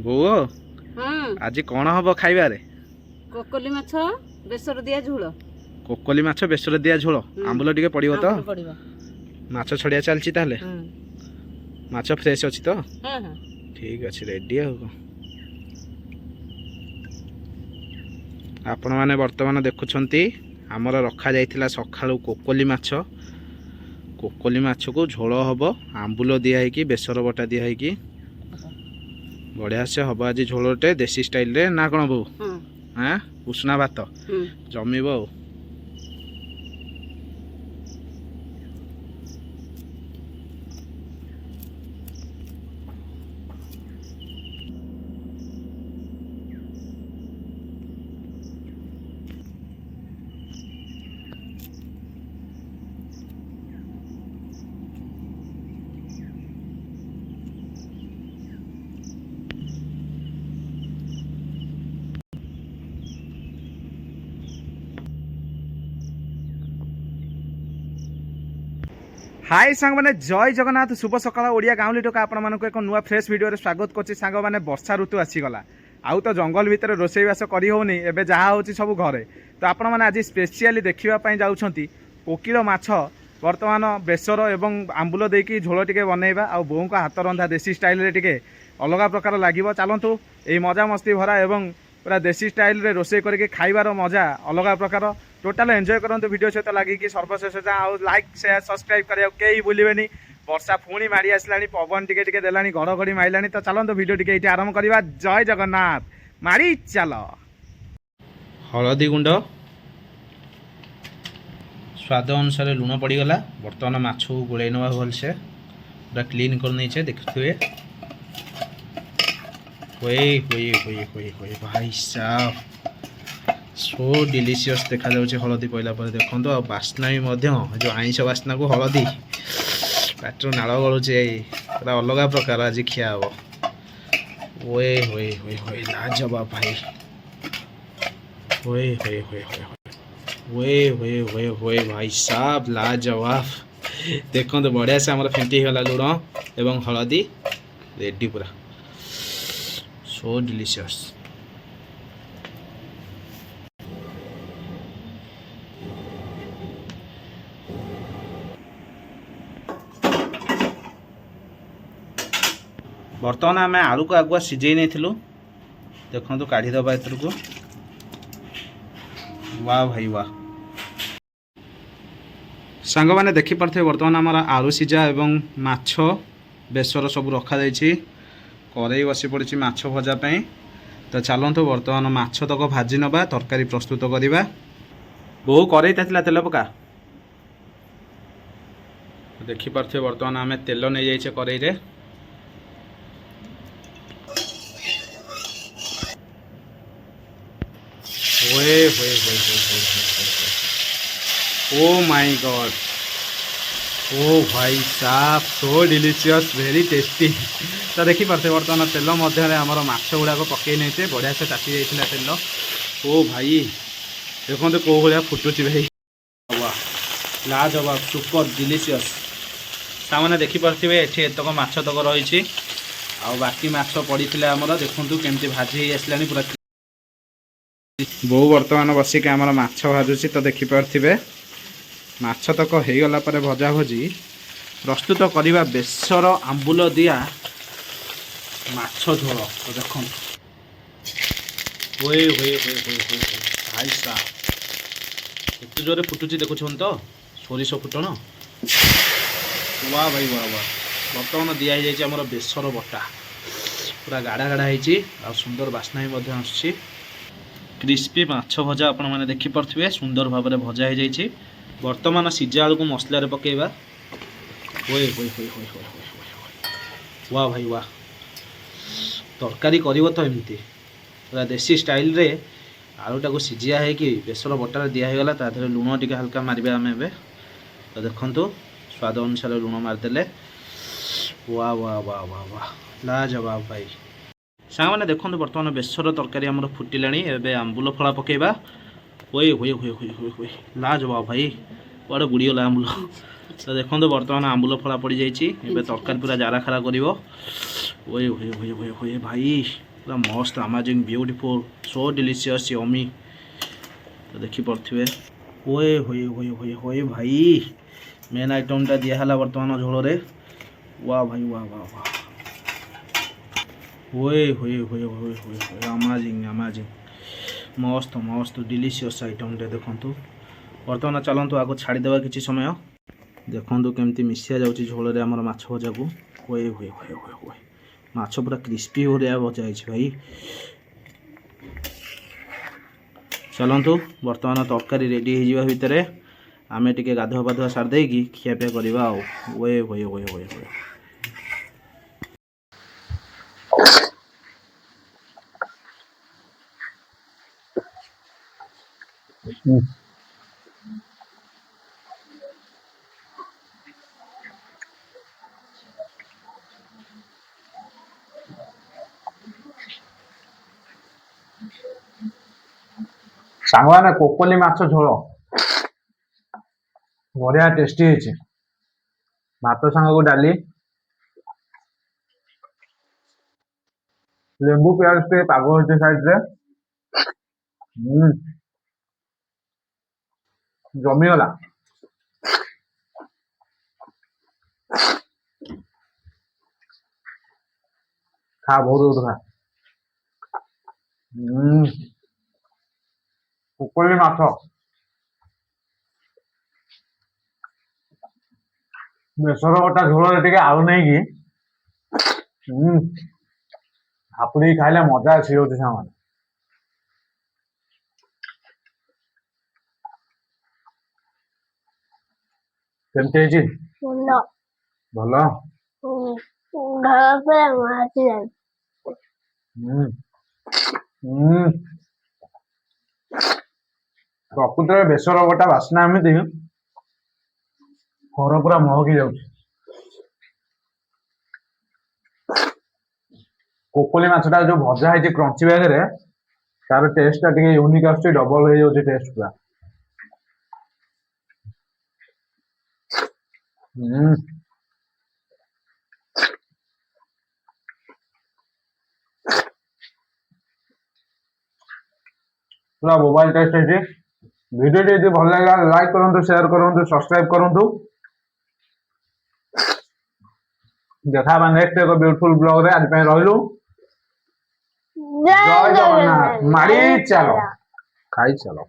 ବୋଉ ଆଜି କଣ ହବ ଖାଇବାରେ? କୋକଲି ମାଛ ବେସର ଦିଆ ଝୋଳ। କୋକଲି ମାଛ ବେସର ଦିଆ ଝୋଳ, ଆମ୍ବୁଲ ଟିକେ ପଡିବ ତ? ପଡିବ। ମାଛ ଛଡିଆ ଚାଲିଛି ତାହେଲେ? ମାଛ ଫ୍ରେଶ ଅଛି ତ? ଠିକ ଅଛି, ରେଡି ଆଉ। ଆପଣ ମାନେ ବର୍ତ୍ତମାନ ଦେଖୁଛନ୍ତି ଆମର ରଖାଯାଇଥିଲା ସକାଳୁ କୋକଲି ମାଛ। କୋକଲି ମାଛକୁ ଝୋଳ ହବ, ଆମ୍ବୁଲ ଦିଆ ହେଇକି ବେସର ବଟା ଦିଆ ହେଇକି ବଢିଆ ସେ ହବ ଆଜି ଝୋଳଟେ ଦେଶୀ ଷ୍ଟାଇଲରେ। ନା କଣ ବୋଉ? ଉଷୁନା ଭାତ ଜମିବ ଆଉ। हाय सांग मैंने जय जगन्नाथ शुभ सकाळ ओडिया गाँवली टोका आपण मानक एक नुआ फ्रेश वीडियो रे स्वागत करछि। सांग मैंने वर्षा ऋतु आसीगला, आउ तो जंगल भितर रोषेईवास करी होनी, एबे जहा होछि सब घरे। तो आपण माने आज स्पेशली देखिबा पई जाउछंती कोकिल माछ वर्तमान बेसर एवं आंबुल देकी झोल टिके बनैबा, आ बोऊ को हाथ रंधा देसी स्टाइल रे टिके अलगा प्रकार लागिबो। चलंतु एई मजा मस्ती भरा एवं पूरा देसी स्टाइल रे रोषेई करके खाइबार मजा अलगा प्रकार। टोटाल एंजॉय करंतु वीडियो सहित लगिकी सर्वशेष जाओ लाइक शेयर सब्सक्राइब करिया केही भूलिबेनी। वर्षा पुणी मारी आसलानी, पवन टिके टिके देलानी, घड़घड़ी माइलानी। तो चलंतु वीडियो टिके इटी आरंभ करिबा। जय जगन्नाथ। मारी चलो। हळदी गुंड स्वाद अनुसार लुण पड़ीगला। बर्तमान माछ को गोलाई नवा भलसे पूरा क्लीन कर नहींचे देखुए। होए होए होए होए होए भाई साहब सो डिलीशियस देखा जाउछे। हळदी पइला पर देखंतो आ बास्ना भी मध्य जो आइंस बास्ना को हळदी पाटर नाळ गळुचे, पूरा अलगा प्रकार आज खिया हो। ओए होए होए होए लाजवाब भाई। ओए होए होए होए ओए होए होए होए भाई साहब लाजवाब। देखंतो बढ़िया से हमर फेंटी होला लुण एवं हळदी रेडी पूरा सो डिलीशियस। बर्तमान आम आलू को आगुआ सिझे नहीं देखो काढ़ीदबा एथर को। वाह भाई वाह। सांग मैंने देखिपे बर्तमान आम आलू सिझा एवं माछ बेसर सब रखा कड़ई बसी पड़ी माछ भजापी। तो चलतु बर्तमान माछ तक भाजी नवा तरकारी प्रस्तुत करवा। बहु कड़ई तातिला तेल पका देखिपे बर्तमान आम तेल नहीं जाइए कड़ई रे। ओए होए होए ओ माय गॉड ओ भाई साहब सो डिलीशियस वेरी टेस्टी। तो देखी पार्थे बर्तमान तेल मध्य आमर माछ गुड़ाक पकई नहीं बढ़िया से ताती जाइए तेल। ओ भाई देखो कौ भाया फुटुची भाई। वाह लाजवाब सुपर डिलीशियस। सामने देखिपे ये एतक माछ तक रही बाकी माछ पड़ी आमर देखु केमती भाजी आसला पूरा। बहु बर्तमान बसिक आमर माछ भाजुची। तो देखिपे माछ तक हो गला पर भजा भजी प्रस्तुत करवा बेसर आंबुल दिया माछ झोल। तो देख भाई साहब एत जोरे फुटुची देखुन तो सोरिष फुटण। वाह भाई वाह वाह। बर्तमान दिया आमर बेसर बटा पूरा गाढ़ा गाढ़ा होती सुंदर बास्ना भी आसुची। क्रिस्पी माछ भजा आपण मैंने देखिपे सुंदर भाव में भजा हो जाइए। बर्तमान सिझा आलू को मसलार पकेबा। ओए होए होए होए होए वाह भाई वाह। तरकारी करिवो तो एमती पूरा देसी स्टाइल रे आलूटा को सिझिया है कि बेसर बटार दिगला ताधर लुण टिके हल्का मारिबा आम ए। तो देखंतु स्वाद अनुसार लुण मारिदेले। वाह वाह वाह वाह वाह लाजवाब भाई। सांग मैंने देखो बर्तमान बेसर तरकारी आमर फुटिलाणी। एबे आंबुल फला पकेबा। होए होए होए होए होए होए लाजवाब भाई बड़े बुड़ीगला आंबुल। तो देखो बर्तमान आंबुल फला पड़ जाइए। तरकारी पूरा जारा खारा कर। होए होए होए होए होए भाई पूरा मस्त amazing beautiful so delicious yummy तो देखी पड़े ओए होए होए होए होए भाई मेन आइटमटा दिहला बर्तमान झोल वाह भाई वाह वाह वाह ओए होए होए होए होए होए अमेजिंग अमेजिंग मस्त मस्त डिलीशियस आइटमटे देखु बर्तमान चलतु आगे छाड़ीदेवा किसी समय देखु केमती मिसिया जाऊँगी झोल आम माछ भजा को हुए हुए हुए हुए हुए माछ पूरा क्रिस्पी हो रहा भजा है भाई चलतु बर्तमान तरकारी रेडी हो भितर आम टे गाधुआ पाधुआ सारदे खियापिया करवा हुए हुए हुए हुए हुए सांगवाने कोकोली माछ झोल बढ़िया टेस्टी है भात सांग को डाली लेंबू प्याज टे पाग होते साइड रे जमीगला खा बहुत खा कोकोली माछ बेसर बटा झोल टे आलू नहीं कि हापुड़ी खाइले मजा आसी जाऊँ सामान केमती भल प्रकृत बेसर बटा बास्ना एमती घर पूरा महकी जाऊँ कोकोली माछटा जो भजा है क्रंची बैग तार टेस्ट यूनिक आस डबल हो जाए टेस्ट पूरा पूरा मोबाइल टेस्ट है वीडियो भल लगा लाइक करूँ शेयर करूँ सब्सक्राइब करूँ देखा नेक्स्ट एक ब्यूटीफुल ब्लॉग रे आज रही जय जगन्नाथ माड़ी चलो खाई चलो।